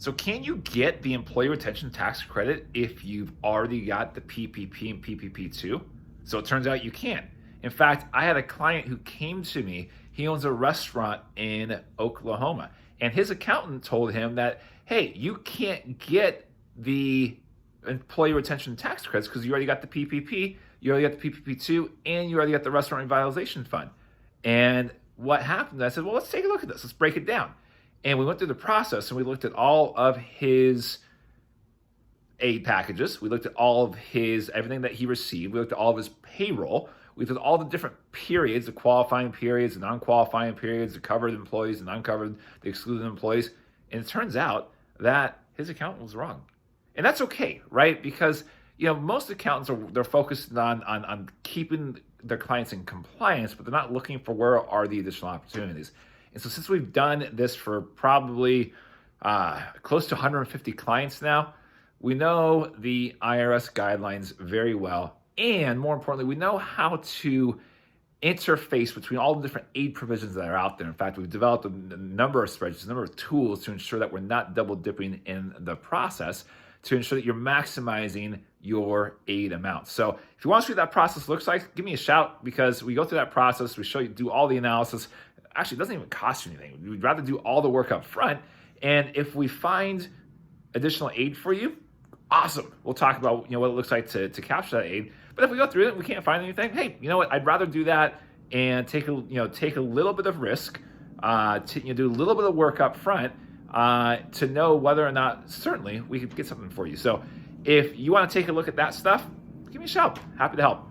So can you get the employee retention tax credit if you've already got the PPP and PPP2? So it turns out you can't. In fact, I had a client who came to me. He owns a restaurant in Oklahoma, and his accountant told him that, hey, you can't get the employee retention tax credits because you already got the PPP, you already got the PPP2, and you already got the restaurant revitalization fund. And what happened? I said, well, let's take a look at this. Let's break it down. And we went through the process and we looked at all of his aid packages. We looked at all of his, everything that he received. We looked at all of his payroll. We looked at all the different periods, the qualifying periods, the non-qualifying periods, the covered employees, the uncovered, the excluded employees. And it turns out that his accountant was wrong. And that's okay, right? Because, most accountants they're focused on keeping their clients in compliance, but they're not looking for where are the additional opportunities. And so since we've done this for probably close to 150 clients now, we know the IRS guidelines very well. And more importantly, we know how to interface between all the different aid provisions that are out there. In fact, we've developed a number of spreadsheets, a number of tools to ensure that we're not double dipping in the process, to ensure that you're maximizing your aid amount. So if you want to see what that process looks like, give me a shout, because we go through that process. We show you, do all the analysis. Actually, it doesn't even cost you anything. We'd rather do all the work up front. And if we find additional aid for you, awesome. We'll talk about what it looks like to capture that aid. But if we go through it and we can't find anything, hey, you know what? I'd rather do that and take a little bit of risk, to do a little bit of work up front, to know whether or not certainly we could get something for you. So if you want to take a look at that stuff, give me a shout. Happy to help.